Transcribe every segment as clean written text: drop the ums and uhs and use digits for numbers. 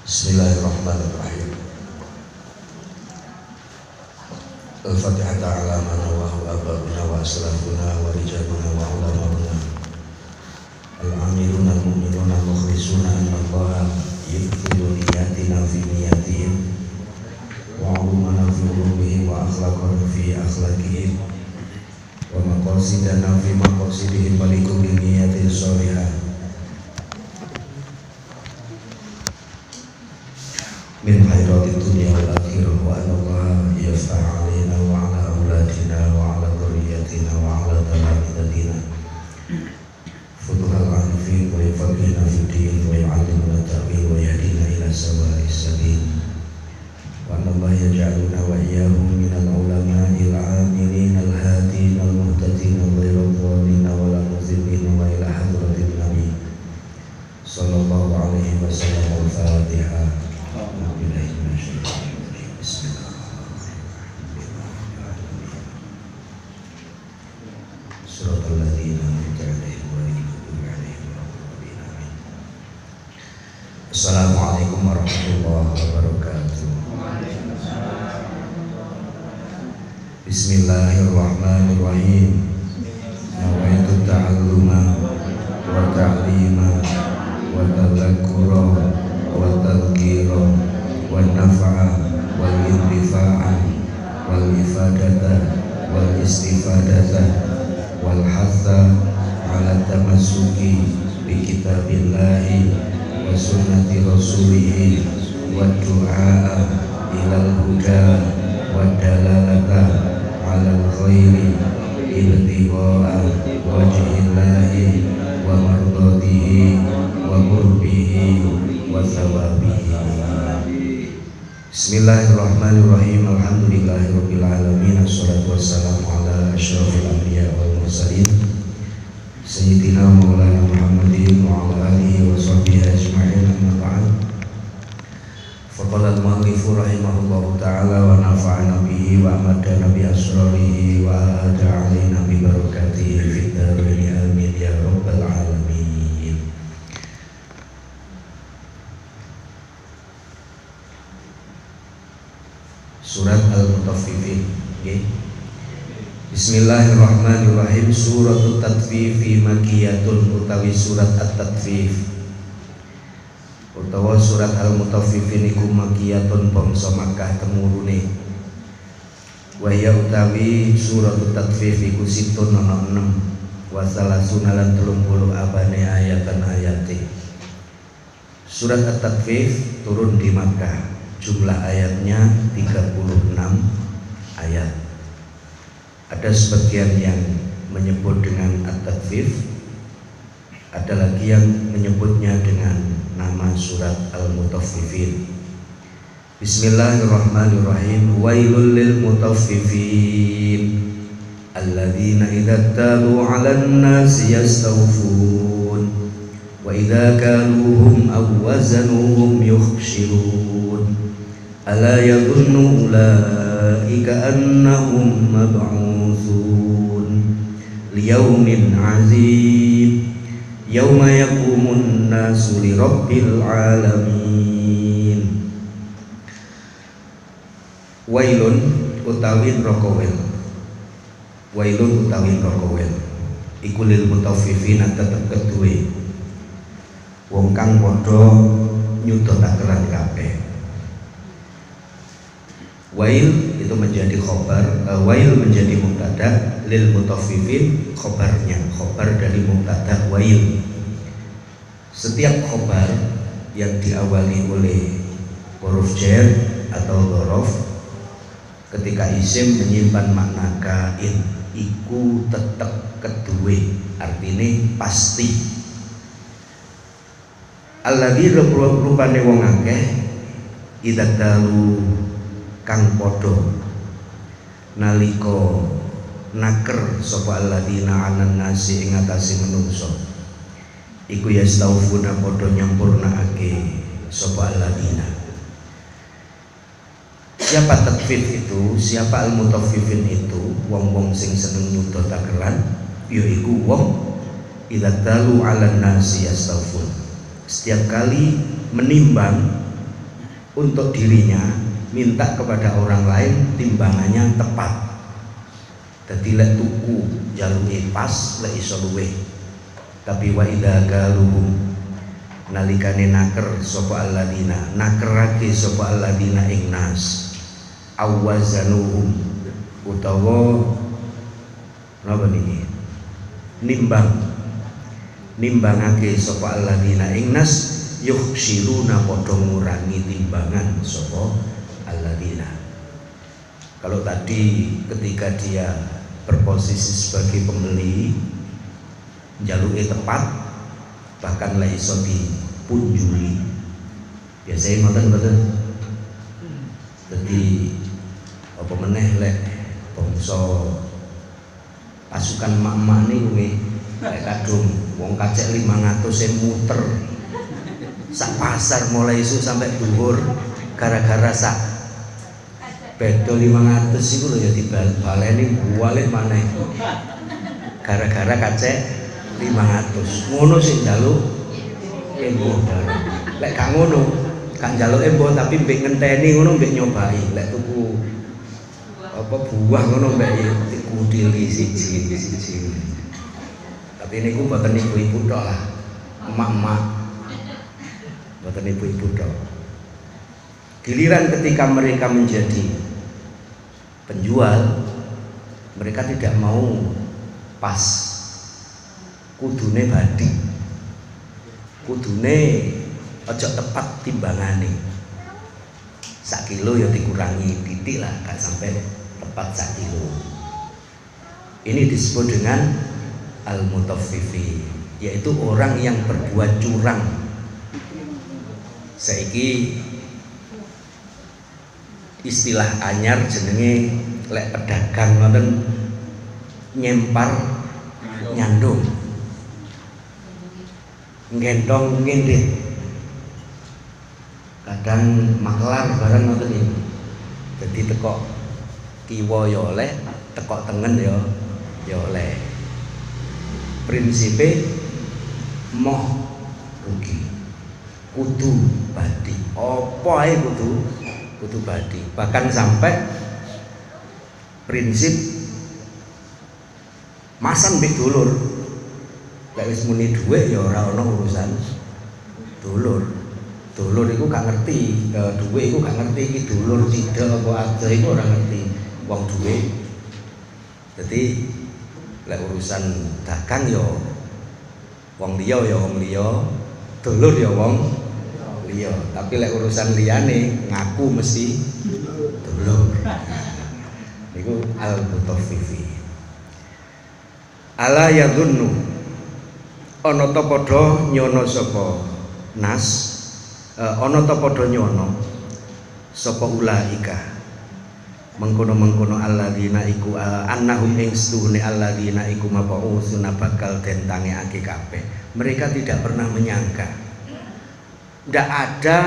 Bismillahirrahmanirrahim. Al-Fatihah ta'ala mana wa huwa ababuna wa aslafuna wa rijaluna wa ulama'una al-amiruna al-mu'minuna al-mukhlisuna annallaha yudkhilu niyatina fi niyatihim wa ulumana fi ulumihim wa akhlaqana fi akhlaqihim wa maqasidana fi maqasidihim wa likulli niyatin sholihah min khairati dunya wal akhirah wa anallaha yaf'al alaina wa ala auladina wa ala dhurriyyatina wa ala talamidina futuhal arifin wa yafaqihna fid din wa yu'allimuna ta'wil wa yahdina ila sawa'is sabil wa anallaha yaj'aluna wa iyyahum minal ulama'il 'amilin al-hadin al-muhtadin ghairu dhalin wa la mudhillin wa ila hadratin nabi sallallahu alaihi wasallam. Al-Fatihah. Assalamualaikum warahmatullahi wabarakatuh. Bismillahirrahmanirrahim. Nawaitu ta'alluma wa ta'lima wa tadhakkura wa tadhkira wa nafa'a wal intifa'a wal ifadata wal istifadata wal hatha ala tamassuki bi kitabillahi wa sunnati rasulih wa du'a ilal huda wa dalalata alal khairi ibtigha'a wajhillahi wa mardatihi wa qurbihi wa thawabihi. Bismillahirrahmanirrahim. Alhamdulillahirabbil alamin. Assalatu wassalamu ala asyrafil anbiya wal mursalin sayyidina maulana Muhammadin wa ala alihi wa sahbihi ajma'in, amma ba'd. Faqala al-mu'allifu rahimahullahu ta'ala wa nafa'ana bihi wa amadana bi asrarihi wa ahada alaina bi barakatihi fid dharain amin ya rabbal alamin. Surat Al-Mutaffifin. Bismillahirrahmanirrahim. Suratul Tatfifi makiyatun utawi surat At-Tatfif utawa surat Al-Mutaffifin iku makiyatun bangsa Makkah temurune. Wa ya utawi suratul Tatfif iku situn ana 6 wa salasuna lan 30 abane ayatan ayate. Surat At-Tatfif turun di Makkah. Jumlah ayatnya 36 ayat. Ada sebagian yang menyebut dengan At-Tatfif, ada lagi yang menyebutnya dengan nama surat Al-Mutaffifin. Bismillahirrahmanirrahim. Wailul lil mutaffifin alladzina idza talu 'alan nasi yastawfun wa idza kaluhum aw wazanuhum yukhsirun. Ala yadhunnu ulaika annahum mab'utsun liyaumin 'azim yauma yaqumun nasu lirabbil alamin. Wailun utawi neraka wel. Wailun utawi neraka wel iku lil mutaffifin tetep keduwe wong kang padha nyudotaken kabeh. Wail itu menjadi khobar, wail menjadi mubtada, lil mutaffifin khobarnya, khobar dari mubtada wail. Setiap khobar yang diawali oleh huruf jar atau dhorof ketika isim menyimpan makna kain iku tetep kedue, artine pasti. Alladzi rupane wong akeh idza dalu kang podo nalika naker sapa alladzina 'alan nasi ing atase menungso iku yastaufuna podo nyampurnakake sapa alladzina. Siapa tatfif itu? Siapa al-mutaffifin itu? Wong-wong sing seneng nyudotaken yaiku wong idza dalu 'alan nasi yastaufun. Setiap kali menimbang untuk dirinya, minta kepada orang lain timbangannya tepat. Dadi lek tuku jaluke pas lek iso luweh. Tapi wa idza galuhum nalikane naker sapa alladzina nakerake sapa alladzina ing nas awazanuhum utawa napa niki nimbangake sapa alladzina ing nas yukhsiruna padha ngurangi timbangan sapa alladzina. Kalau tadi ketika dia berposisi sebagai pembeli jaluke tepat, bahkan lek iso dipunjuli biasanya ngoten. Jadi apa meneh lek bangsa pasukan mak-mak niku lek kadung wong kacek 500 muter sak pasar mulai isu sampai dhuwur gara-gara sak bedo 500 iku lho ya dibaleni balik maneh gara-gara kacek 500 ngono sing njaluk embo. Lek gak ngono gak njaluk embo tapi mbek ngenteni ngono mbek nyobai. Lek tuku apa buah ngono mbek dikudili siji. Tapi niku mboten ibu-ibu tok lah, emak-emak, mboten ibu-ibu tok. Giliran ketika mereka menjadi penjual, mereka tidak mau pas, kudune badi, kudune ojo tepat timbangane. Sak kilo ya dikurangi titik lah, gak sampai tepat sak kilo. Ini disebut dengan al-mutaffifin, yaitu orang yang berbuat curang. Saiki istilah anyar jenenge lek pedagang ngoten nyempar nyandung, nggendong ngendit, kadang maklar barang ngoten iki. Dadi teko kiwa ya oleh, teko tengen ya oleh. Prinsipe moh rugi, kudu badi. Apa ae kudu badi. Bahkan sampai prinsip masan mbek dulur. Lek wis muni dhuwit ya ora ana urusan dulur. Dulur iku gak ngerti, dhuwit iku gak ngerti iki dulur cidek apa adoh iku ora ngerti wong dhuwit. Dadi lek urusan dagang ya wong liya ya wong liya, dulur ya wong liya. Tapi lek urusan liyane ngaku mesti dulur. Niku al-mutaffifin. Ala yadhunnu ana ta padha nyono sapa nas, ana ta padha nyono sapa ulaika mengkono-mengkono alladzina iku annahum ing stuhune alladzina iku mab'utsuna bakal den tangekake kabeh. Mereka tidak pernah menyangka, tidak ada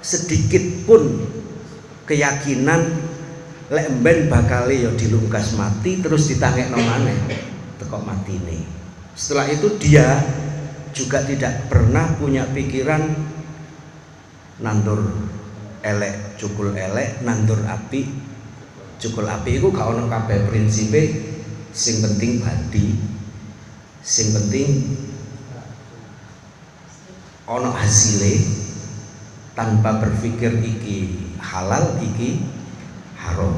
sedikit pun keyakinan lek mben bakale ya dilungkas mati terus ditangekno maneh teko matine. Setelah itu dia juga tidak pernah punya pikiran nandur elek cukul elek, nandur api cukul api. Iku gak ono kabeh prinsipe, sing penting badi, sing penting ono hasile, tanpa berpikir iki halal iki haram.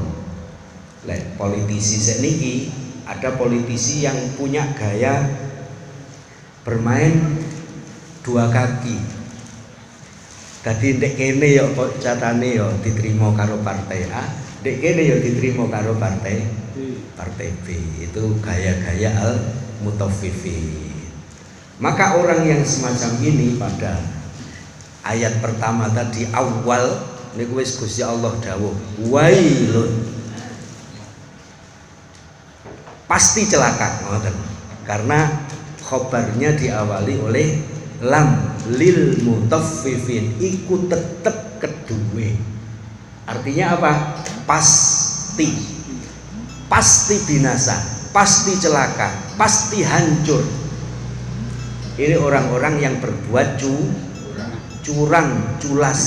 Lek politisi sakniki, ada politisi yang punya gaya bermain dua kaki. Dadi ndek kene ya catane ya diterima karo partai A, ndek kene ya diterima karo partai B. Itu gaya-gaya al-mutaffifin. Maka orang yang semacam ini pada ayat pertama tadi awal niku wis Gusti Allah dawuh wailun, pasti celaka ngoten. Karena khobarnya diawali oleh lam lil mutaffifin, iku tetep kedue. Artinya apa? Pasti binasa, pasti celaka, pasti hancur. Ini orang-orang yang berbuat curang, culas.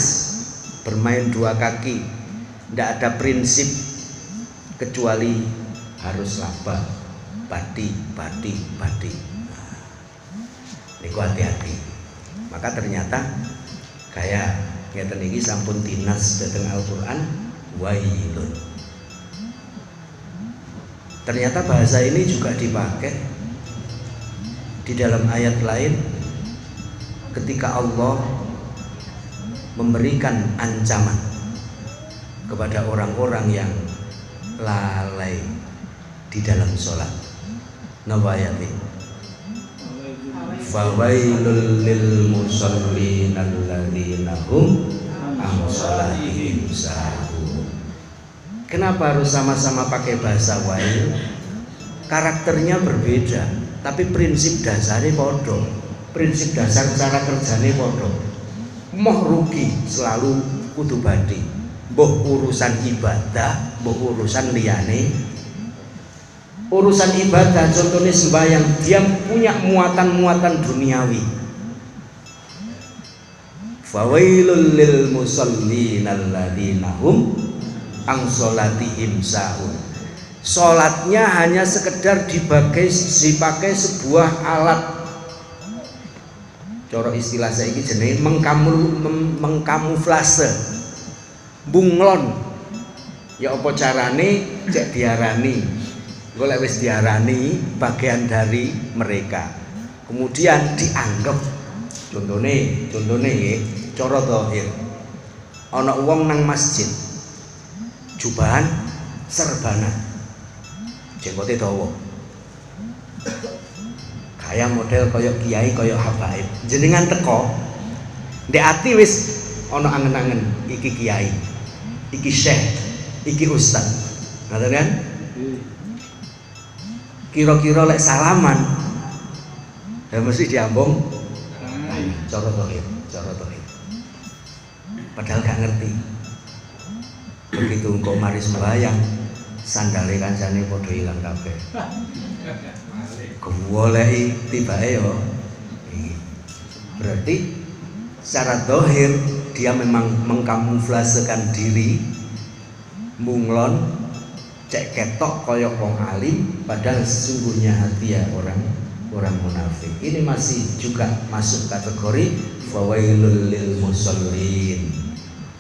bermain dua kaki, tidak ada prinsip kecuali harus laba, badi. Niku hati-hati. Maka ternyata kayak ngeten iki sampun dinas dhateng Al-Qur'an wailun. Ternyata bahasa ini juga dipakai di dalam ayat lain ketika Allah memberikan ancaman kepada orang-orang yang lalai di dalam sholat. Napa ayat ini? Fawailul lil musallin alladzina hum an sholatihim sahun. Kenapa harus sama-sama pakai bahasa wail? Karakternya berbeda, tapi prinsip dasarnya podo. Prinsip dasar cara kerjanya podo. Moh rugi selalu kudu badi. Boh urusan ibadah, boh urusan liyane. Urusan ibadah contohnya sembahyang, dia punya muatan-muatan duniawi. Fawailul lil musallin alladzina hum an sholatihim sahun. Sholatnya hanya sekedar dipakai sebuah alat. Coro istilah saiki jenenge mengkamuflase, bunglon. Ya apa carane cek diarani. Golek wis diarani bagian dari mereka. Kemudian dianggap contone nggih cara zahir. Ana wong nang masjid. Jubahan serbana. Jenggote dawa. Kaya model kaya kiai kaya habaib. Jenengan teko ndek ati wis ana angen-angen iki kiai, iki syekh, iki ustaz. Ngoten kan? Kira-kira lek salaman ya mesti diambung cara zahir. Padahal gak ngerti. Begitu engko mari sembahyang sandale kancane padha ilang kabeh. Goleki tibake yo. Berarti secara zahir dia memang mengkamuflasekan diri, munglon, cek ketok koyok wong alim, padahal sesungguhnya hati ya orang munafik. Ini masih juga masuk kategori fawailul lil musallin.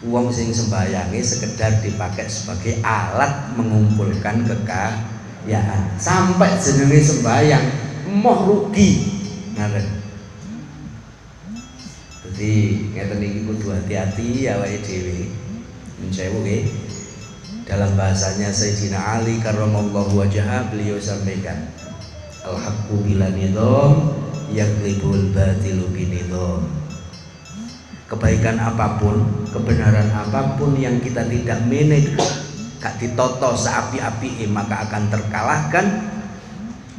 Wong sing sembayange sekedar dipakai sebagai alat mengumpulkan kekayaan. Sampai jenenge sembayang moh rugi. Ngaten. Jadi ngeten iki kudu hati-hati awake dhewe. Mencewu nggih. Dalam bahasanya Sayyidina Ali karramallahu wajhahu beliau sampaikan al-haqqu bila nidham yaglibul batilu binidham. Kebaikan apapun, kebenaran apapun yang kita tidak manage, gak ditoto seapi-api, maka akan terkalahkan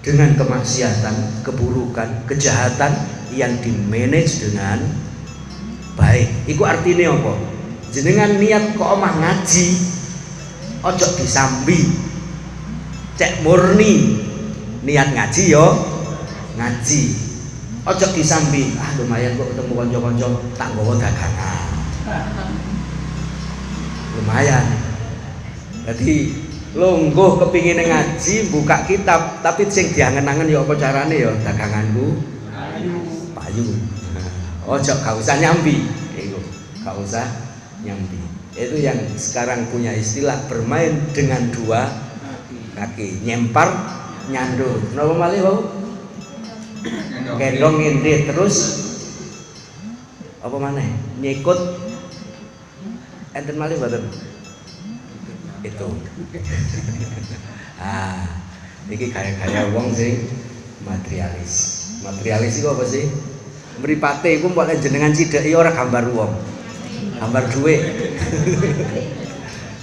dengan kemaksiatan, keburukan, kejahatan yang dimanage dengan baik. Iku artinya apa? Jenengan niat kok omah ngaji, ojo disambi, cek murni niat ngaji yo ngaji, ojo disambi. Lumayan kok ketemu konco-konco tak nggawa dagangan, lumayan. Jadi longgo kepingin ngaji buka kitab, tapi sing diangen-angen yo apa carane yo daganganku payu. Ojo gak usah nyambi, iku gak usah nyambi. Itu yang sekarang punya istilah bermain dengan dua kaki, nyempar nyandung. Napa malih wau? Gendong ngindit terus apa maneh? Nyikut enten malih mboten? Itu. Iki gaya-gaya wong sing materialis. Materialis iku apa sih? Mripate iku mbok jenengan cideki ora gambar wong. Gambar duit.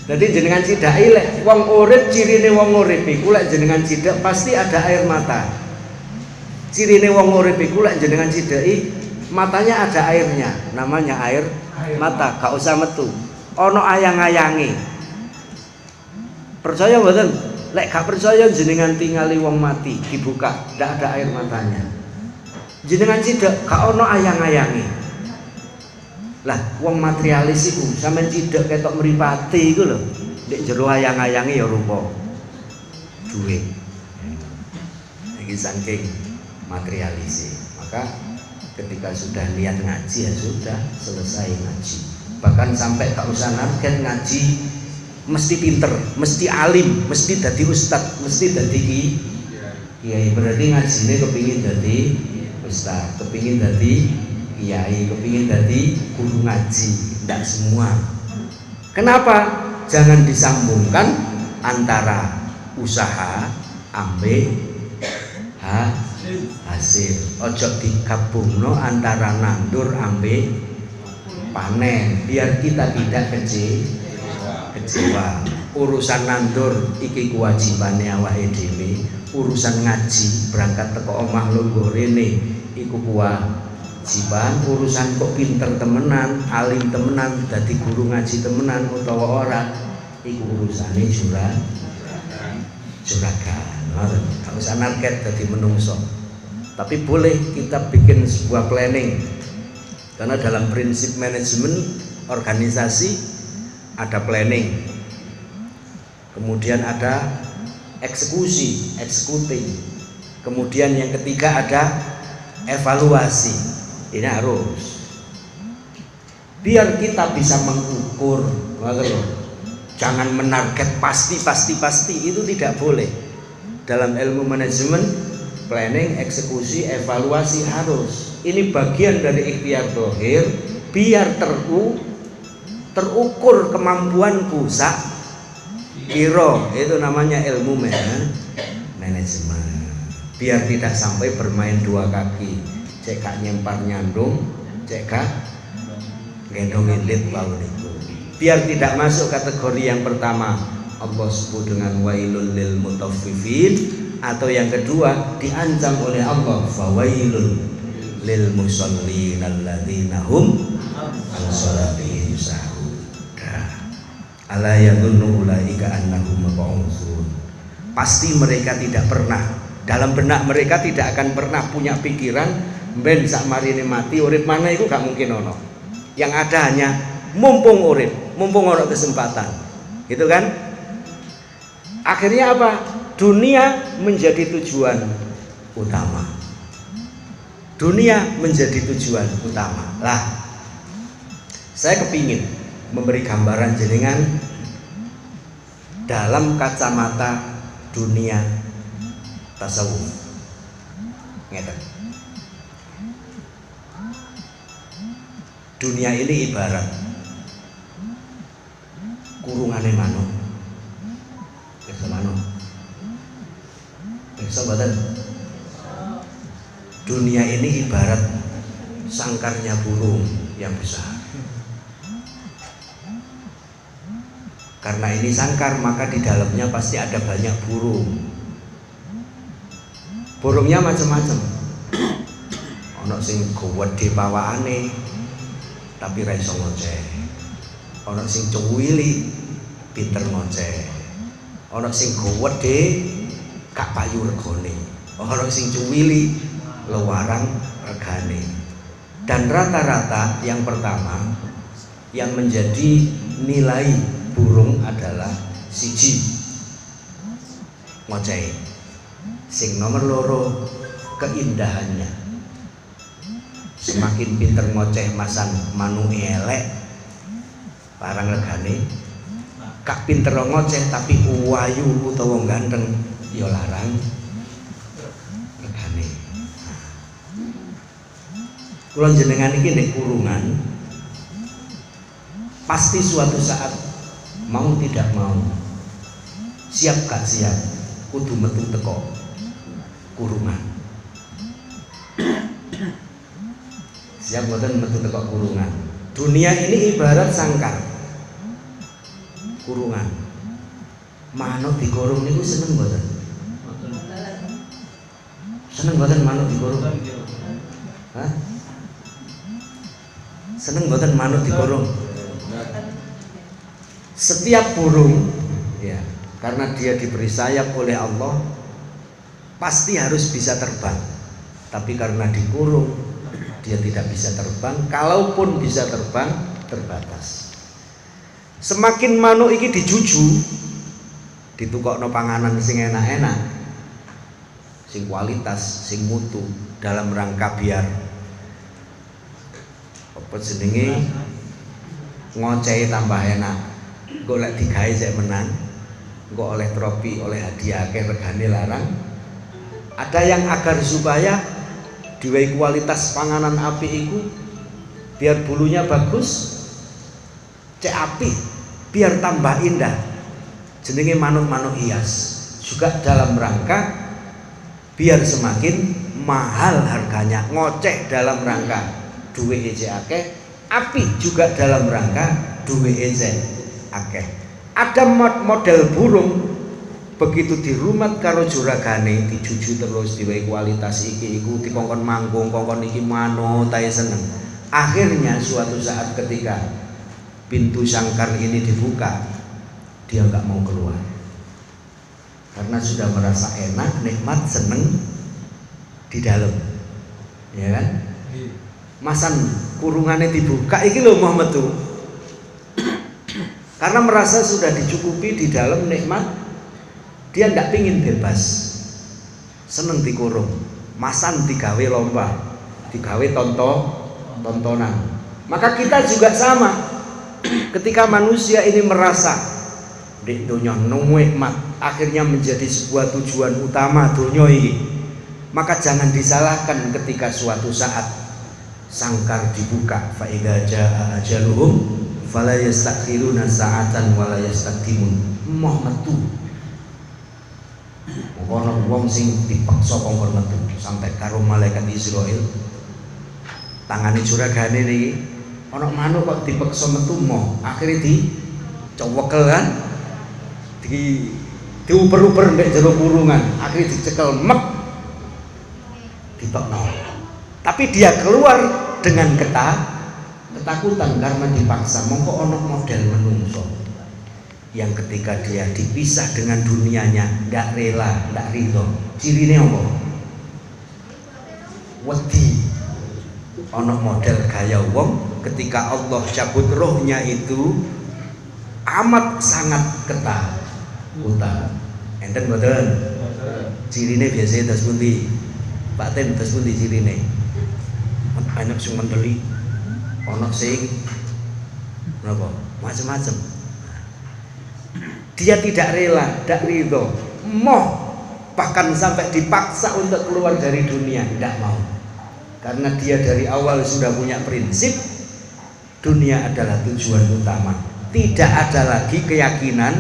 Jadi jenengan cidaki lek wong urip, cirine wong urip iku lek jenengan cidak pasti ada air mata. Cirine wong urip iku lek jenengan cidaki matanya ada airnya, namanya air mata, gak usah metu. Ono ayang-ayange. Percaya mboten? Lek gak percaya jenengan tingali wong mati dibuka, ndak ada air matanya. Jenengan cidak gak ono ayang-ayange. Lah wong materialis iku sampean cidek ketok mripate iku lho. Nek jero ayang-ayange ya rupa duit. Iki saking materialis. Maka ketika sudah niat ngaji ya sudah selesai ngaji. Bahkan sampai tak usah narget ngaji mesti pinter, mesti alim, mesti dadi ustad, mesti dadi kiai. Berarti ngajine kepingin dadi ustad, kepingin dadi kiai, kepingin dadi guru ngaji. Tidak semua. Kenapa? Jangan disambungkan antara usaha ambek hasil. Ojo digabungno antara nandur ambek panen, biar kita tidak kecewa. Urusan nandur iki kewajibane awake dhewe, urusan ngaji berangkat teko omah lungguh rene iku kewajiban, urusan kok pinter temenan, alim temenan, dadi guru ngaji temenan utawa ora iku urusane juragan. Gak usah narket dadi menungso. Tapi boleh kita bikin sebuah planning. Karena dalam prinsip manajemen organisasi ada planning. Kemudian ada eksekusi, executing. Kemudian yang ketiga ada evaluasi. Ini harus. Biar kita bisa mengukur, jangan menarget pasti itu tidak boleh. Dalam ilmu manajemen, planning, eksekusi, evaluasi harus. Ini bagian dari ikhtiar dohir, biar terukur kemampuanku sak kiro. Itu namanya ilmu manajemen. Biar tidak sampai bermain dua kaki, cek nyempar nyandung, cek gendong ilit lalu itu. Biar tidak masuk kategori yang pertama Allah sebut dengan wailul lil mutaffifin, atau yang kedua diancam oleh Allah fawailul lil musallin alladzina hum an salatihim sahun. Ala yadhunnu ulaika annahum mab'utsun. Pasti mereka tidak pernah, dalam benak mereka tidak akan pernah punya pikiran ben sak marine mati urip mana itu gak mungkin ono. Yang ada hanya mumpung urip, mumpung ono kesempatan. Gitu kan? Akhirnya apa? Dunia menjadi tujuan utama. Dunia menjadi tujuan utama. Lah, saya kepingin memberi gambaran jenengan dalam kacamata dunia tasawuf. Ngeten. Dunia ini ibarat kurungane manuk. Pirsa manuk. Pirsa badan. Dunia ini ibarat sangkarnya burung yang besar. Karena ini sangkar, maka di dalamnya pasti ada banyak burung. Burungnya macam-macam. Ono sing gede pawakane tapi ra iso ngoceh. Ono sing cuwili pinter ngoceh. Ono sing gede gak payu regane. Ono sing cuwili lewarang regane. Dan rata-rata yang pertama yang menjadi nilai burung adalah siji ngoceh. Sing nomor loro keindahannya. Semakin pinter ngoceh masan manu elek parang regane, kak pinter ngoceh tapi wayu utawa ganteng ya larang regane. Kula jenengan iki nek kurungan pasti suatu saat mau tidak mau, siap gak siap, kudu metu teko kurungan. Siap boten metu teko kurungan. Dunia ini ibarat sangkar kurungan. Manuk dikurung niku seneng boten? Seneng boten manuk dikurung? Hah? Seneng boten manuk dikurung? Setiap burung ya, karena dia diberi sayap oleh Allah pasti harus bisa terbang. Tapi karena dikurung dia tidak bisa terbang. Kalaupun bisa terbang, terbatas. Semakin manuk iki dijuju, ditukokno panganan sing enak-enak, sing kualitas, sing mutu, dalam rangka biar apa jenenge ngocehi tambah enak. Engko lek digawe sik menang, engko oleh trofi, oleh hadiah akeh regane larang. Ada yang agar supaya diwai kualitas panganan api iku biar bulunya bagus, cek api, biar tambah indah. Jenenge manuk-manuk hias, juga dalam rangka biar semakin mahal harganya, ngoceh dalam rangka duwe ece akeh, api juga dalam rangka duwe ece akeh. Ada model burung begitu dirumat karo juragane, dijuju terus diwai kualitas iki iku, dikongkon manggung, kongkon iki manut ae seneng. Akhirnya suatu saat ketika pintu sangkar ini dibuka, dia nggak mau keluar karena sudah merasa enak, nikmat, seneng di dalam, ya kan? Masan kurungannya dibuka iki lho Muhammad tuh, karena merasa sudah dicukupi di dalam nikmat, dia nggak pingin bebas, seneng dikurung. Masan digawe lomba, digawe tontonan. Maka kita juga sama. Ketika manusia ini merasa di dunia nikmat, akhirnya menjadi sebuah tujuan utama dunia ini, maka jangan disalahkan ketika suatu saat sangkar dibuka, fa idza jaa ajaluhum fala yastakhiruna sa'atan wa la yastaqdimun. Moh metu. Mongko wong sing dipaksa kongkon metu sampai karo malaikat Israil. Tangane juragane niki ana manuk kok dipaksa metu moh, akhire dicowekel kan. Diuper-uper nek jero kurungan, akhirnya dicekel mek, ditokno. Tapi dia keluar dengan ketakutan karena dipaksa. Mongko ono model menungso yang ketika dia dipisah dengan dunianya ndak rela, ndak ridho. Cirine apa? Wedi. Ono model gaya wong ketika Allah cabut rohnya itu amat sangat ketakutan. Enten mboten? Cirine biasanya dos pundi? Pak Ten dos pundi cirine? Enak sing mendeli, ono sing napa? Macam-macam. Dia tidak rela, tidak ridho, moh bahkan sampai dipaksa untuk keluar dari dunia, tidak mau. Karena dia dari awal sudah punya prinsip dunia adalah tujuan utama. Tidak ada lagi keyakinan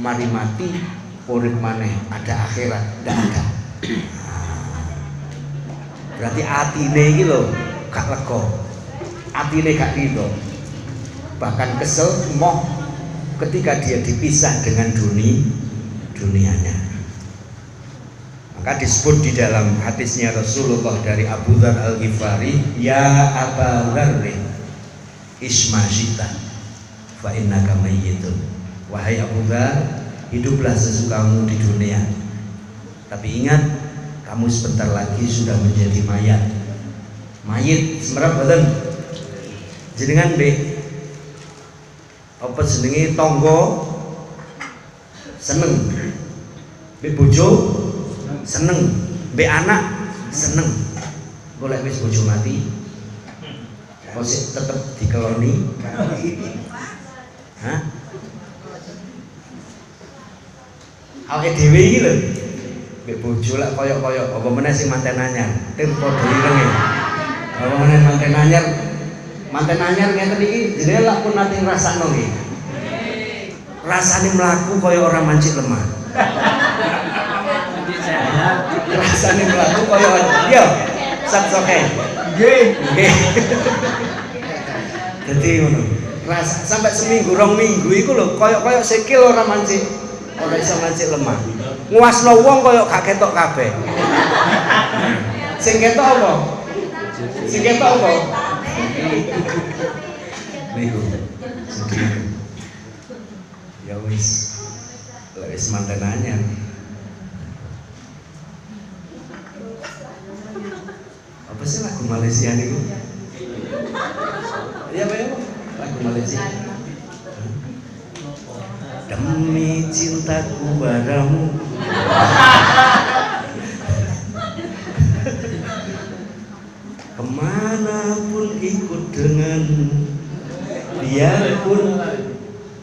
mari mati urip maneh, ada akhirat, tidak ada. Berarti atine iki lho gak lega, atine gak ridho, bahkan kesel, moh ketika dia dipisah dengan dunianya. Maka disebut di dalam hadisnya Rasulullah dari Abu Dzar Al-Ghifari, ya Aba Dzar isma syita fa innaka mayyitun. Wahai Abu Dzar, hiduplah sesukamu di dunia, tapi ingat kamu sebentar lagi sudah menjadi mayat. Mayit semerap badan jenengan be apa jenenge tangga seneng, be bojo seneng, be anak seneng. Golek wis bojo mati kok tetep dikeloni. Hah? Awake dhewe iki lho mbek bojo lak koyok-koyok apa meneh sing manten anyar tim padha irenge apa meneh manten anyar ngeten iki jenenge lak pun nate ngrasakno nggih rasane mlaku kaya ora mancik lemah rasane mlaku kaya yo sak-soke nggih dadi ngono rasa sampai seminggu rong minggu iku lho koyok-koyok sikil ora mancik, ora iso mancik lemah. Nguasno wong kaya gak ketok kabeh. Sing ketok apa? Sing ketok apa? Niku. Ya wis. Lek wis manten anyar. Apa sih lagu Malaysia niku. Iya Pak ya, lagu Malaysia. Demi cintaku padamu. Kemanapun ikut denganmu, biarpun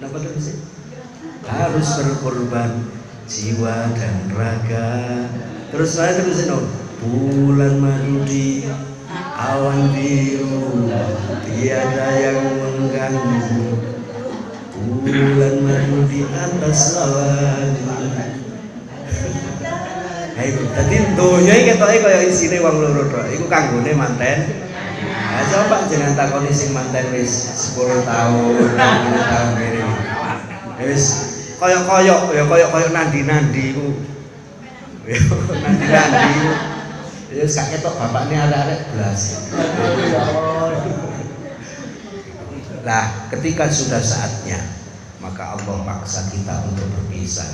apa terus harus berkorban jiwa dan raga. Terus saya terusin dong. Bulan madu di awan biru, tiada yang mengganggu. Bulan madu di atas salju. Iku dadi donya iki ketoke kaya isine wong loro tok. Iku kanggone manten. Nah, coba jenengan takoni sing manten wis 10 tahun, 20 tahun kene. Wis kaya-kaya ya kaya nandi-nandi iku. Ya nandi-nandi iku. Ya wis gak ketok bapakne arek-arek blas. Lah, ketika sudah saatnya, maka Allah paksa kita untuk berpisah.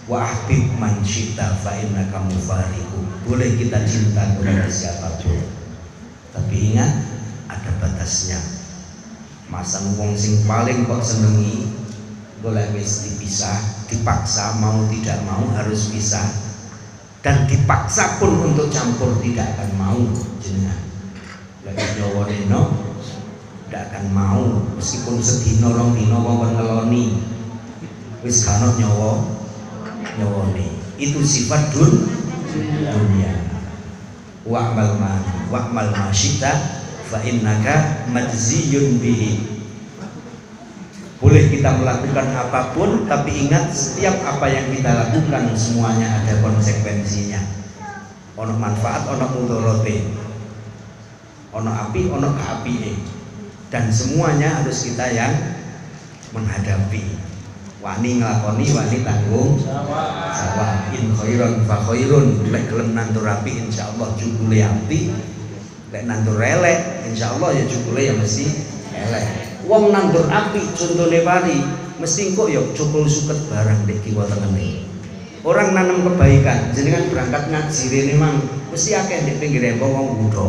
Wa ahbib man syi'ta fa innaka mufariqu. Boleh kita cinta kepada siapapun, tapi ingat ada batasnya. Masa wong sing paling kok senengi golek wis dipisah, dipaksa mau tidak mau harus pisah, dan dipaksa pun untuk campur tidak akan mau jenengan. Lagi nyawane no tidak akan mau, meskipun sedina rong dina wong ngeloni wis kana nyawa nyawone. Itu sifat dunia. Wa'mal ma syi'ta fa innaka majziyun bihi. Boleh kita melakukan apapun, tapi ingat setiap apa yang kita lakukan semuanya ada konsekuensinya. Ono manfaat, ono mudharate. Ono api, ono kaapike. Dan semuanya harus kita yang menghadapi. Wani nglakoni, wani tanggung jawab. In khairon fa khairun. Lek gelem nandur api insyaallah jukule api. Lek nandur elek insyaallah ya jukule ya mesti elek. Wong nandur api contone pari mesti kok ya cukul suket barang nek kiwa tengene. Orang nanam kebaikan, jenengan berangkat ngaji rene mang mesti akeh nek pinggir embong wong Buddha.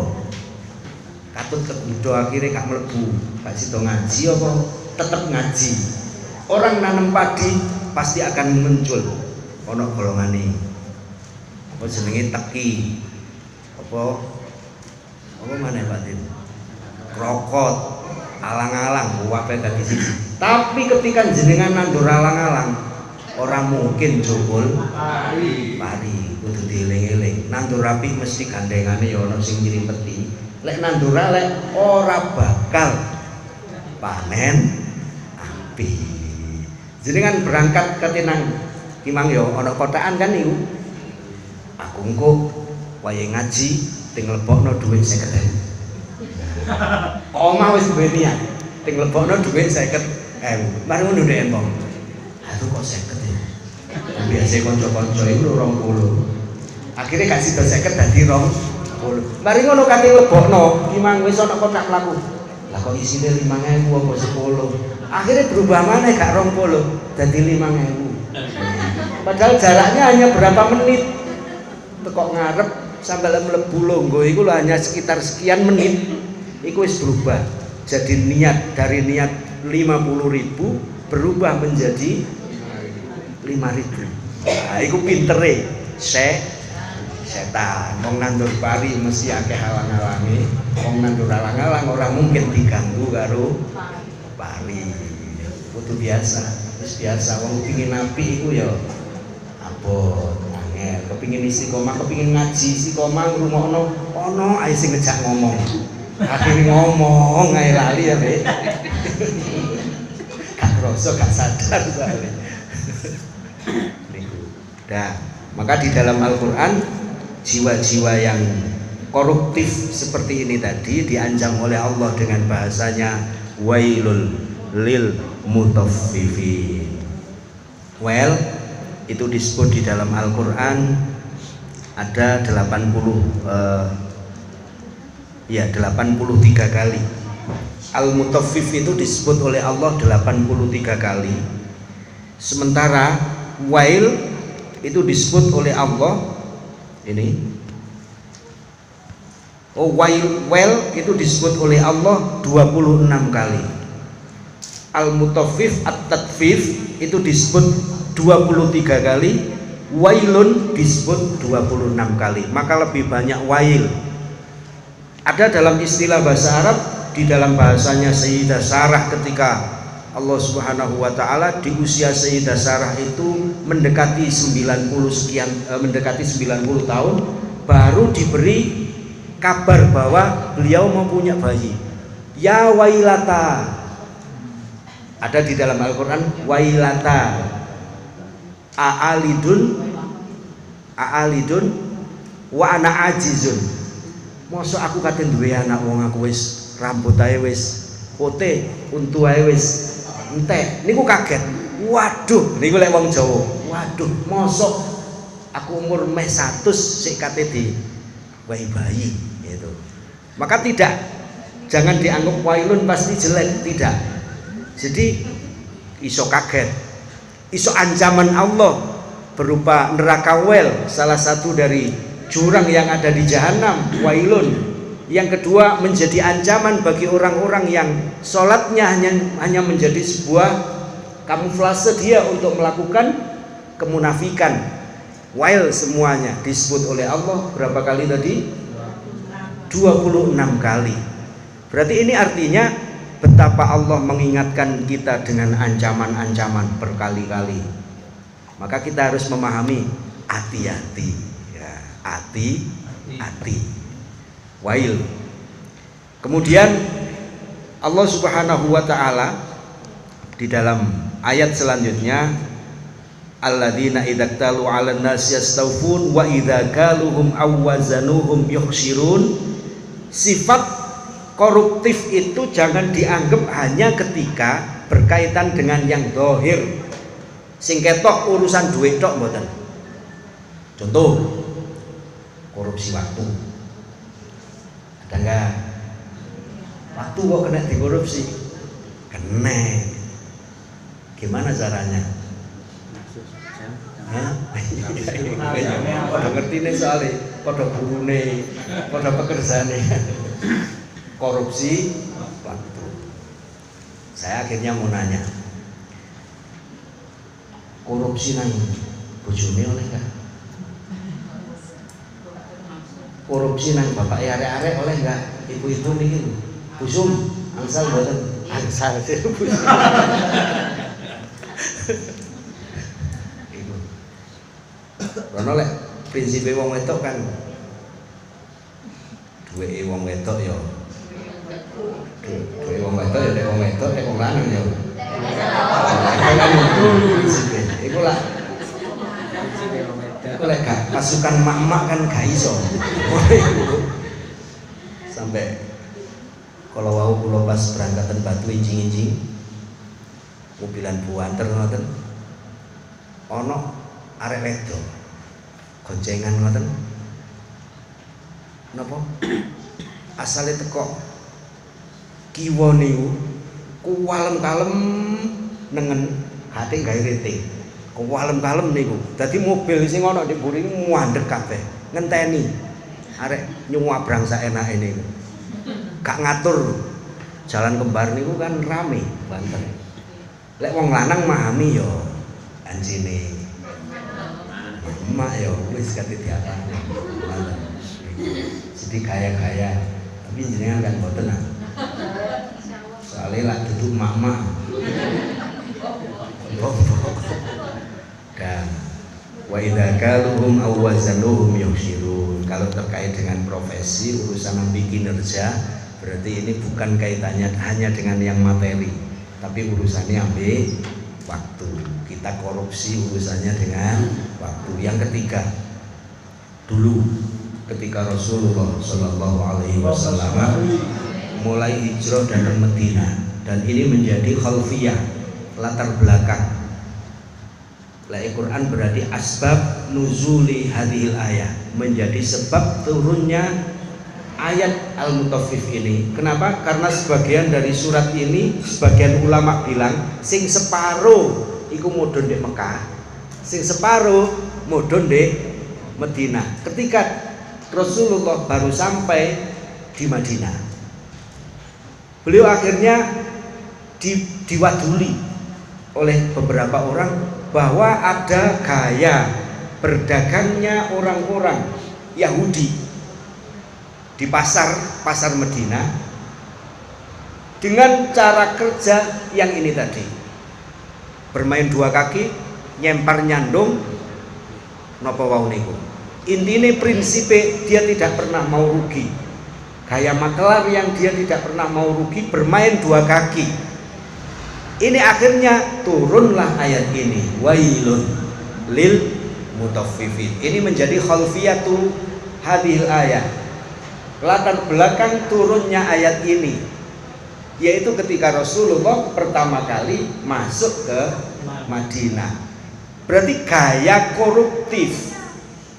Katut ke Buddha akhirnya gak mlebu, gak sida ngaji apa tetep ngaji. Orang nanam padi pasti akan muncul ono golongane. Apa jenenge teki? Apa mana batin? Krokot, alang-alang, wae dadi siji. Tapi ketika jenengan nandur alang-alang, orang mungkin jokul padi, kudu dieling-eling. Nandur rapi mesti gandengane ya ono sing nyrimpeti. Lek nandur elek ora bakal panen api. Jenengan berangkat ke Tinang Kimang yo ana kotaan kan niku. Aku engko wayahe ngaji ting lebokno dhuwit 50.000. Omah wis duwe niat ting lebokno dhuwit 50.000. Mari ngono ndek empong. Aduh kok 50 ya. Biasa kanca-kanca iku 20. Akhire gak sida 50 dadi 20. Mari ngono kating lebokno Kimang wis ana kotak mlaku. Lah kok isine 5.000 apa 10. Akhirnya berubah mana gak 20 jadi 5.000. Padahal jaraknya hanya berapa menit. Tekok ngarep sampai mlebu longgo iku hanya sekitar sekian menit. Iku wis berubah. Jadi niat dari niat 50.000 berubah menjadi 5.000. Nah, iku pintere setan. Wong nandur pari mesti akeh halang-halange. Wong nandur halang-halang ora mungkin diganggu karo pari. Kudu biasa, wis biasa. Wong pengin api iku ya abot, angel. Kepengin istiqomah, kepengin ngaji istiqomah ngrungokno ono ae sing ngejak ngomong. Akhire ngomong ae lali ya, Dik. Gak kroso, gak sadar soalnya. Nah, maka di dalam Al-Qur'an jiwa-jiwa yang koruptif seperti ini tadi diancam oleh Allah dengan bahasanya wailul lil mutaffifin. Well, itu disebut di dalam Al-Qur'an ada 83 kali. Al-Mutaffif itu disebut oleh Allah 83 kali. Sementara wail itu disebut oleh Allah ini Oh, well itu disebut oleh Allah 26 kali. Al-Mutaffif At-Tatfif itu disebut 23 kali. Wailun disebut 26 kali. Maka lebih banyak wail. Ada dalam istilah bahasa Arab, di dalam bahasanya Sayyidah Sarah ketika Allah Subhanahu wa taala di usia Sayyidah Sarah itu mendekati 90 tahun baru diberi kabar bahwa beliau mempunyai bayi. Ya wailata. Ada di dalam Al-Qur'an wailata. Aalidun wa ana ajizun. Mosok aku katen duwe anak wong aku wis rambut ae wis pote, untu ae wis entek. Niku kaget. Waduh, niku lek wong Jawa. Waduh, mosok aku umur meh 100 sik kate di bayi gitu. Maka jangan dianggap wailun pasti jelek, tidak. Jadi iso kaget, iso ancaman Allah berupa neraka wel, salah satu dari jurang yang ada di jahanam, wailun. Yang kedua menjadi ancaman bagi orang-orang yang sholatnya hanya menjadi sebuah kamuflase dia untuk melakukan kemunafikan. Wail semuanya disebut oleh Allah berapa kali tadi? 26 kali. Berarti ini artinya betapa Allah mengingatkan kita dengan ancaman-ancaman berkali-kali. Maka kita harus memahami hati-hati ya, hati-hati. Wail. Kemudian Allah Subhanahu wa taala di dalam ayat selanjutnya, alladzina idaktalu 'alan nasi yastawfun wa idza kaluhum aw wazanuhum yukhsirun. Sifat koruptif itu jangan dianggap hanya ketika berkaitan dengan yang zahir. Sing ketok urusan duit tok mboten. Contoh korupsi waktu. Ada enggak? Waktu kok kena dikorupsi? Kena. Gimana caranya? Hah? Pada ngerti nih soalnya, pada gurune, pada pekerjaannya. Korupsi waktu. Saya akhirnya mau nanya, korupsi nang bojone oleh enggak? Korupsi nang bapak arek-arek oleh enggak? Ibu-ibu niki busum angsal mboten? Angsal sih busum. Iku. Rono lek prinsipe wong wedok kan duweke wong wedok ya. Duwe wong wedok ya nek wong wedok nek wong lanang ya. Iku lah. Iku lek gak pasukan mak-mak kan gak iso. Sampai kalau wau kula pas berangkatan Batu injing-injing mobilan buanter ngoten. Ana arek wedok goncengan ngoten. Napa? Asale teko kiwa niku kuwalem-kalem nengen hati gawe rete. Kuwalem-kalem niku. Dadi mobil sing ana di mburi muandhek kabeh. Ngenteni arek nyuwabrang saenake niku. Gak ngatur. Jalan kembar niku kan rame banter. Lek wong lanang memahami yo anjine. Mak yo wis kate diapane. Jadi gaya-gaya. Tapi jenengan kan mboten ah. Soalnya lah duduk mak-mak. Dan wa idza kaluhum aw wazanuhum yukhsirun. Kalau terkait dengan profesi urusan kinerja, berarti ini bukan kaitannya hanya dengan yang materi, tapi urusannya ambil waktu. Kita korupsi urusannya dengan waktu. Yang ketiga, dulu ketika Rasulullah Shallallahu Alaihi Wasallam mulai hijrah dari Madinah, dan ini menjadi khalfiyah, latar belakang. Al-Quran berarti asbab nuzuli hadhil ayat, menjadi sebab turunnya ayat Al-Mutaffif ini. Kenapa? Karena sebagian dari surat ini, sebagian ulama bilang sing separo iku mudhun di Mekah, sing separo mudhun di Madinah. Ketika Rasulullah baru sampai di Madinah. Beliau akhirnya diwaduli oleh beberapa orang bahwa ada gaya berdagangnya orang-orang Yahudi di pasar Madinah dengan cara kerja yang ini tadi, bermain dua kaki, nyempar nyandung, napa wau niku. Intine prinsipe dia tidak pernah mau rugi. Gaya makelar yang dia tidak pernah mau rugi, bermain dua kaki. Ini akhirnya turunlah ayat ini, wailun lil mutaffifin. Ini menjadi khalfiyatu hadhil ayat. Latar belakang turunnya ayat ini yaitu ketika Rasulullah pertama kali masuk ke Madinah. Berarti gaya koruptif,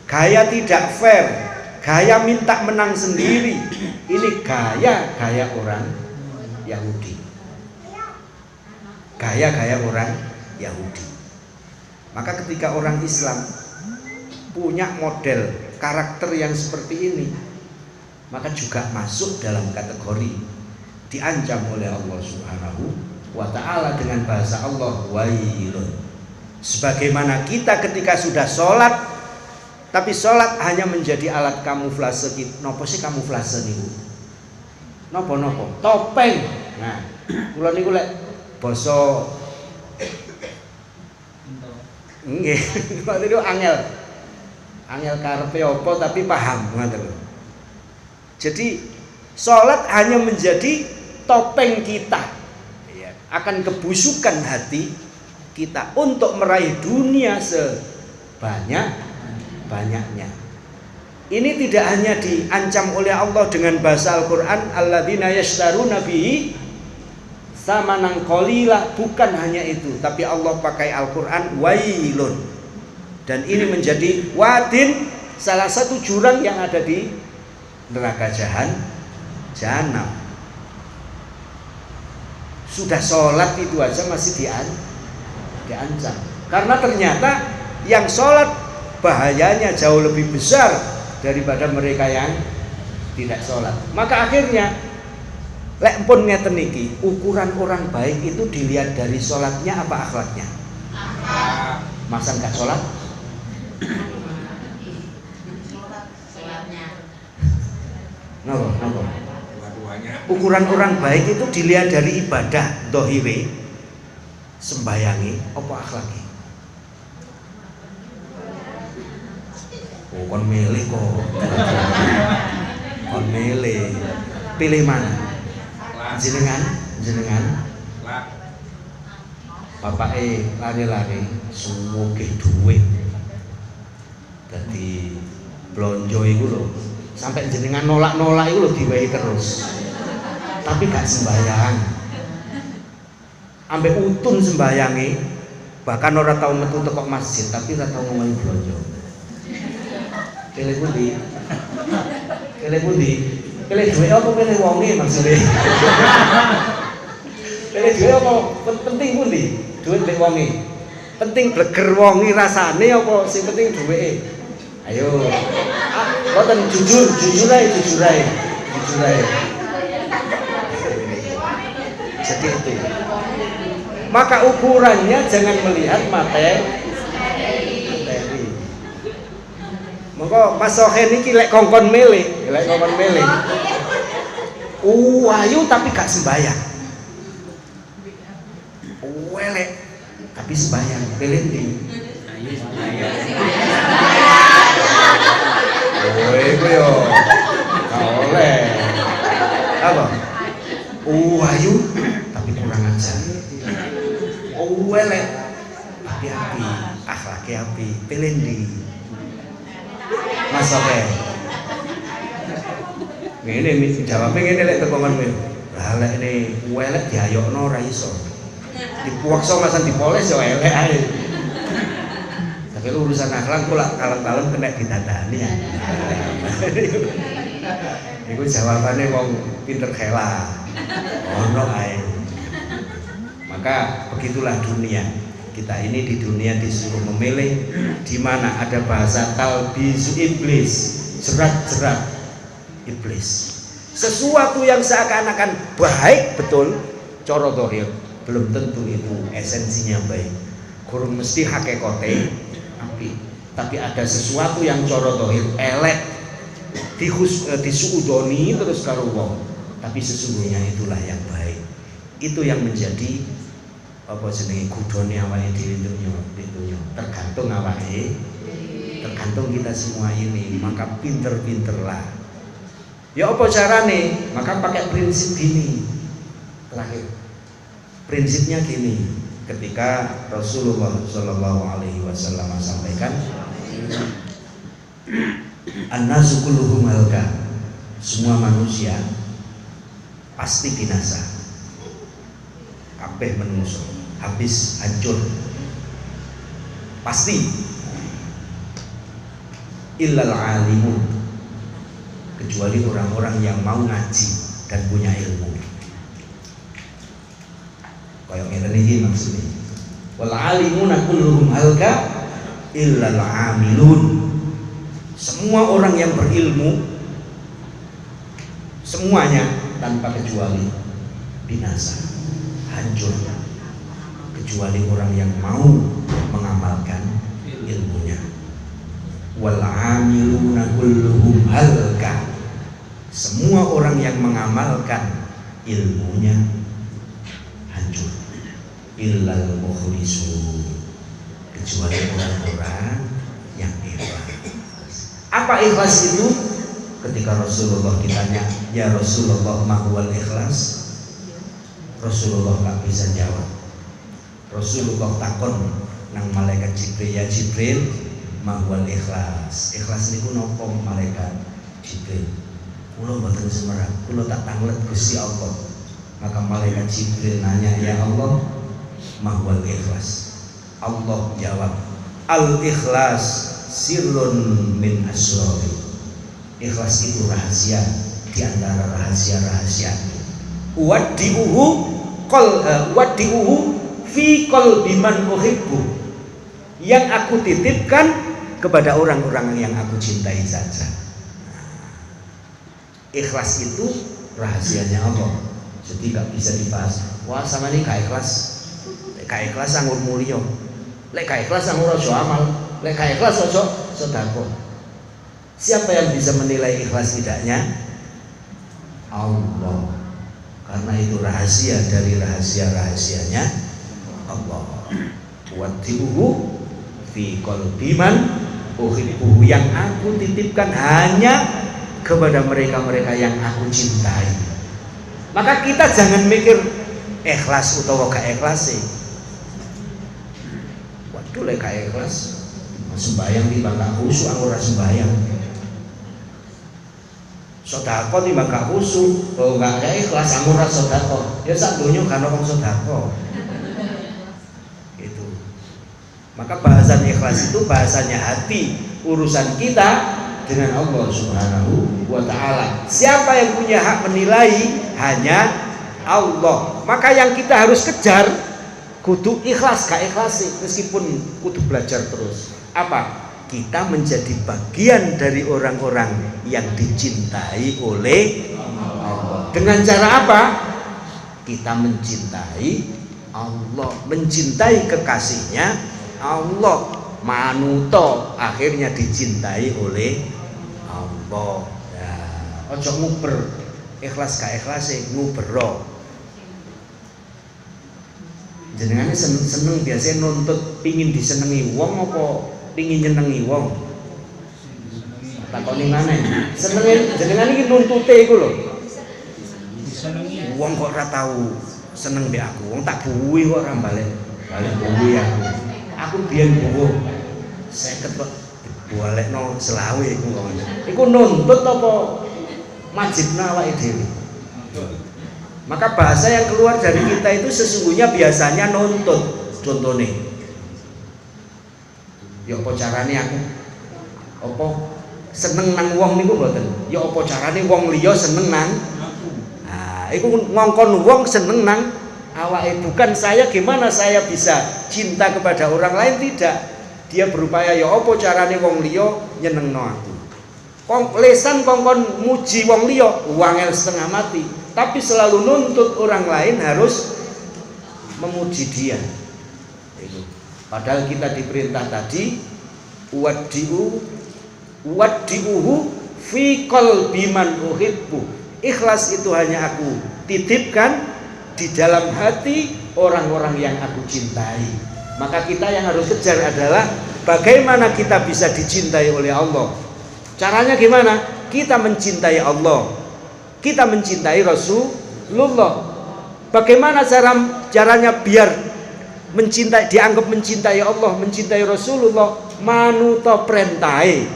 gaya tidak fair, gaya minta menang sendiri, ini gaya orang Yahudi. Gaya orang Yahudi. Maka ketika orang Islam punya model karakter yang seperti ini, maka juga masuk dalam kategori diancam oleh Allah Subhanahu wa ta'ala dengan bahasa Allah, wailun. Sebagaimana kita ketika sudah sholat, tapi sholat hanya menjadi alat kamuflase kita. Nopo sih kamuflase niku? Nopo topeng. Nah, kula niku lek basa nggih, niku angel karepe apa tapi paham ngoten. Jadi sholat hanya menjadi topeng kita, ya, akan kebusukan hati kita untuk meraih dunia sebanyak-banyaknya. Ini tidak hanya diancam oleh Allah dengan bahasa Al-Quran, alladzina yashtaruna bihi samanan qalila, bukan hanya itu, tapi Allah pakai Al-Quran wailun. Dan ini menjadi wadin, salah satu jurang yang ada di neraka jahanam. Sudah sholat itu aja masih diancam. Karena ternyata yang sholat bahayanya jauh lebih besar daripada mereka yang tidak sholat. Maka akhirnya lek pun ngeten niki, ukuran orang baik itu dilihat dari sholatnya apa akhlaknya. Masa enggak sholat? Nopo. Ukuran orang baik itu dilihat dari ibadah dohire, sembayangi, apa akhlaki. Oh, kon milih kok. Kon milih. Pilih mana? Jenengan. Bapake lari-lari sugih duit. Dadi blonjo iku lho. Sampai jenengan nolak-nolak iku lho diwehi terus. Tapi gak sembahyang, ambek utun sembayangi, bahkan ora tau metu teko masjid, tapi ora tau ngomong blonjo. Pilih pundi? Pilih duit apa pilih wonge maksudnya? Pilih duit apa penting pundi? Duit mbek wonge. Penting bleger wonge rasane apa sing penting duwike? Ayo. Mboten jujur ae. Jadi itu. Maka ukurannya jangan melihat materi. Maka Mas Sohen iki lek kongkon milih. Ayu tapi gak sembahyang. Elek tapi sembahyang. Pilih ndi? Iku yo. Oleh. Apa? Ayu tapi kurang ajar. Elek tapi api, akhlake api. Pilih ndi? Mas Oke. Ngene jawabe ngene lek teko kon kowe. Lah lek ne elek diayokno ora iso. Dipuaksa masan dipoles yo elek ae. Tapi urusan akhlak kok kalem-kalem kena ditandani ya. Iku jawabane wong pinter khela. Ono ae. Maka begitulah dunia. Kita ini di dunia disuruh memilih, di mana ada bahasa talbisu iblis, jerat-jerat iblis. Sesuatu yang seakan-akan baik betul cara zahir, belum tentu itu esensinya baik. Kurang mesti hakikate apik. Tapi ada sesuatu yang cara zahir elek disuudoni terus karo wong, tapi sesungguhnya itulah yang baik. Itu yang menjadi apa jenenge kudone awake dhewe itu tergantung awake, tergantung kita semua ini. Maka pinter-pinterlah. Ya apa carane? Maka pakai prinsip gini. Terakhir, prinsipnya gini. Ketika Rasulullah Shallallahu Alaihi Wasallam sampaikan, an-nasu kulluhum halka, semua manusia pasti binasa, kabeh menungso habis hancur pasti, illal alimun, kecuali orang-orang yang mau ngaji dan punya ilmu. Kayak ngene iki maksudnya. Wal alimuna kulluhum halka illal amilun. Semua orang yang berilmu semuanya tanpa kecuali binasa, hancur, kecuali orang yang mau mengamalkan ilmunya. Wal amiluna kulluhum halka. Semua orang yang mengamalkan ilmunya hancur. Illal mukhlisun, kecuali orang-orang yang ikhlas. Apa ikhlas itu? Ketika Rasulullah ditanya, ya Rasulullah ma huwal ikhlas? Rasulullah gak bisa jawab. Rasulullah takon nang malaikat Jibril, ya Jibril, ma huwal ikhlas? Ikhlas niku napa malaikat Jibril? Kula mboten semerap, kula tak tanglet Gusti Allah. Maka malaikat Jibril nanya, ya Allah, ma huwal ikhlas? Allah jawab, al ikhlas sirrun min asrari. Ikhlas itu rahasia di antara rahasia-rahasia. Wadi'uhu fi qalbi man uhibbu. Yang aku titipkan kepada orang-orang yang aku cintai saja. Ikhlas itu rahasianya Allah. Jadi gak bisa dibahas. Wah sama ini gak ikhlas. Lek gak ikhlas anggur mulya. Lek gak ikhlas anggur aja amal. Lek gak ikhlas aja sedekah. Siapa yang bisa menilai ikhlas tidaknya? Allah. Karena itu rahasia dari rahasia-rahasianya Allah. Wadi'uhu fi qalbi man uhibbu. Yang aku titipkan hanya kepada mereka-mereka yang aku cintai. Maka kita jangan mikir ikhlas utawa gak ikhlas sih. Waduh lek gak ikhlas sembahyang timbang gak khusyuk ora sembahyang. Sedekah timbang gak khusyuk, oh gak ikhlas ora sedekah. Ya sak donya kan wong sedekah. Itu. Maka bahasan ikhlas itu bahasanya hati, urusan kita dengan Allah Subhanahu wa taala. Siapa yang punya hak menilai? Hanya Allah. Maka yang kita harus kejar kudu ikhlas gak ikhlas sih, meskipun kudu belajar terus. Apa? Kita menjadi bagian dari orang-orang yang dicintai oleh Allah. Dengan cara apa? Kita mencintai Allah, mencintai kekasihnya Allah, manuto akhirnya dicintai oleh Allah. Nah, ojo nguber, ikhlas gak ikhlas ngubero. Jenengane seneng biasanya nuntut pingin disenengi wong apa pingin nyenengi wong? Takoni maneh. Senenge jenengan iki nuntute iku lho. Disenengi. Wong kok ora tau seneng mbek aku. Wong tak buwi kok ora balik buwi aku. Aku biyen buwuh 50 kok dibolekno selawe iku kok. Iku nuntut apa majibna awake dhewe? Maka bahasa yang keluar dari kita itu sesungguhnya biasanya nuntut. Contohnya, ya apa carane aku apa seneng nang wong niku mboten. Ya apa carane wong liya seneng nang aku. Nah, iku ngongkon wong seneng nang awake, bukan saya gimana saya bisa cinta kepada orang lain, tidak. Dia berupaya ya apa carane wong liya nyenengno aku. Lesan kongkon muji wong liya wangel setengah mati, tapi selalu nuntut orang lain harus memuji dia. Itu. Padahal kita diperintah tadi waddi'uhu fi qalbi man uhibbu. Ikhlas itu hanya aku titipkan di dalam hati orang-orang yang aku cintai. Maka kita yang harus kejar adalah bagaimana kita bisa dicintai oleh Allah. Caranya gimana? Kita mencintai Allah, kita mencintai Rasulullah. Bagaimana caranya biar dianggap mencintai Allah, mencintai Rasulullah? Manuto perintahe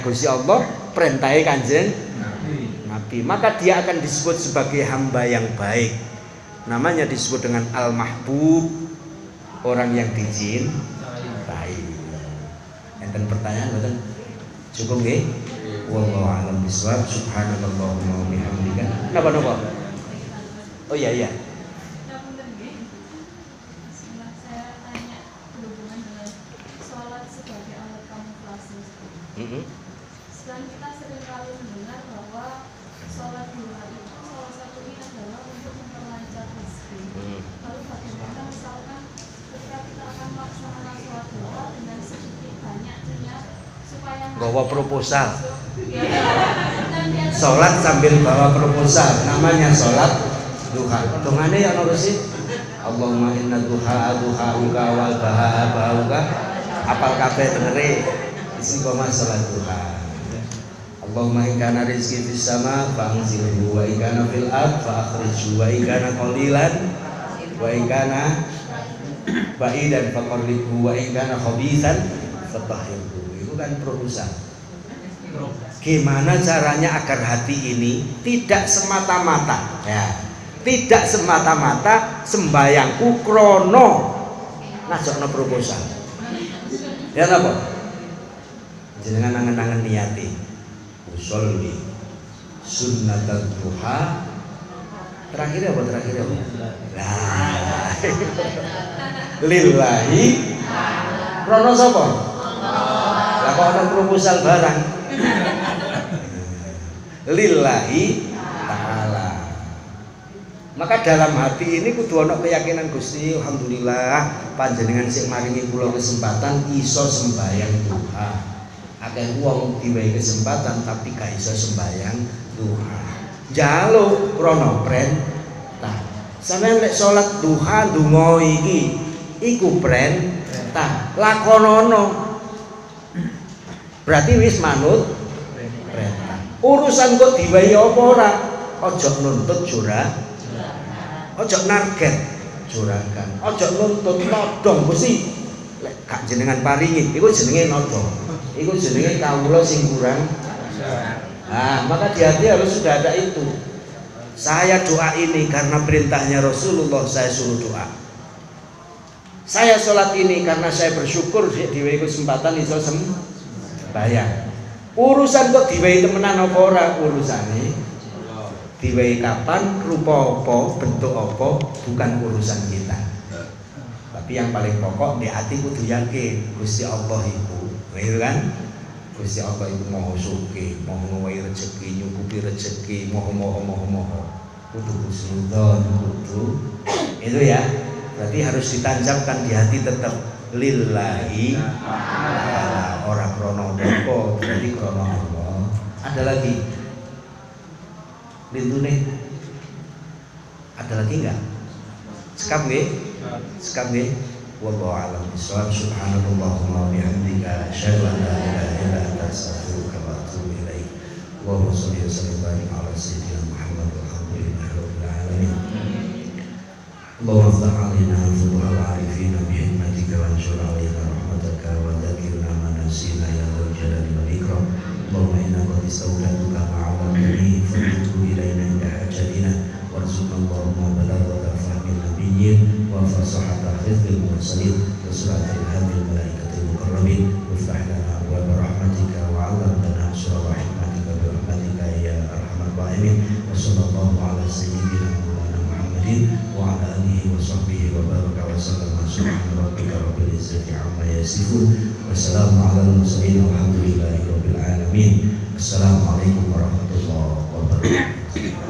Gusti Allah, perintahe Kanjeng Nabi. Maka dia akan disebut sebagai hamba yang baik. Namanya disebut dengan al-mahbub, orang yang dicintai. Enten pertanyaan betul? Cukup nggih? Wallahu a'lam bishawab. Subhanallahumma wa bihamdika. Napa? Oh iya. Saya tanya berhubungan dengan sholat sebagai alat kamuflase. Selain kita sering kali mendengar bahwa sholat duha itu salah satunya adalah untuk memperlancar rezeki. Lalu bagaimana misalkan ketika kita akan melaksanakan sholat duha dengan sedikit banyak niat supaya bawa proposal. Sholat sambil bawa proposal, namanya sholat duha. Tungane ya ono sih. Allahumma inna duha uga wal baha uga. Apal kabeh tenere isi koma sholat duha. Allahumma in kana rizqi fis sama fa'anzilhu wa in kana fil ard fa'akhrijhu wa in kana qalilan wa in kana ba'idan faqarribhu wa in kana khabithan fatahhirhu. Itu kan proposal. Gimana caranya agar hati ini tidak semata-mata sembayangku krono ngajokno proposal. Ya napa? Jenengan angen-angen niati usolli sunnatul duha. Terakhir apa? Lah. Lillahi krono sapa? Lah kok ana proposal barang. Lillahi ta'ala. Maka dalam hati ini kudu ana keyakinan Gusti, alhamdulillah panjenengan sing maringi kula kesempatan iso sembahyang duha. Akeh wong diwehi kesempatan tapi gak iso sembahyang duha. Njaluk krana perintah. Sampeyan lek salat duha ndonga iki iku perintah, lakonono. Berarti wis manut perintah. Urusan kok diwehi apa ora? Ojo nuntut ojo narget juragan. Ojo nuntut nodong Gusti. Lek gak jenengan paringi, iku jenenge nodong. Iku jenenge kawula sing kurang. Maka di hati harus sudah ada itu. Saya doa ini karena perintahnya Rasulullah, saya suruh doa. Saya sholat ini karena saya bersyukur diwehi kesempatan iso sembahyang. Urusan kok diwehi temenan apa ora urusane, diwehi kapan, rupa apa, bentuk apa, bukan urusan kita. Tapi yang paling pokok di hati kudu yakin Gusti Allah iku, gitu kan? Gusti Allah iku maha sugih, maha ngowahi rezeki, nyukupi rezeki, maha. Kudu husnudzon, kudu itu ya. Berarti harus ditancapkan di hati tetap lillahi ta'ala, ora krono apa, berarti krono Allah. Ada lagi lintune? Ada lagi enggak? Sekap nggih? Wallahu a'lam bishawab. Subhanallahumma wa bihamdika asyhadu an la ilaha illa anta astaghfiruka wa atubu ilaik. Allahumma shalli wa sallim wa barik ala sayyidina Muhammad walhamdulillahi rabbil alamin. Allahumma iftah 'alaina futuhal 'arifin bi hikmatika wa anshur 'alaina rahmataka wa dzakirna ma nasina ya dzal jalali wal ikram. Allahumma inna qad istawda'tuka ma'alatani fatubu ilaina inda hajatina warzuqna Allahumma balaghata fahmil nabiyyin wa fasahata hifdzil mursalin wa suratil hamil malaikatil mukarramin waftah lana abwaaba rahmatika wa 'allamna surah hikmatika bi rahmatika ya arhamar rahimin. Wa sallallahu ala sayyidina Muhammadin wa ala alihi wa sahbihi wa baraka wa sallam. subhana rabbika rabbil izzati amma yasifun. Wassalamu ala mursalin walhamdulillahi rabbil alamin. Assalamualaikum warahmatullahi wabarakatuh.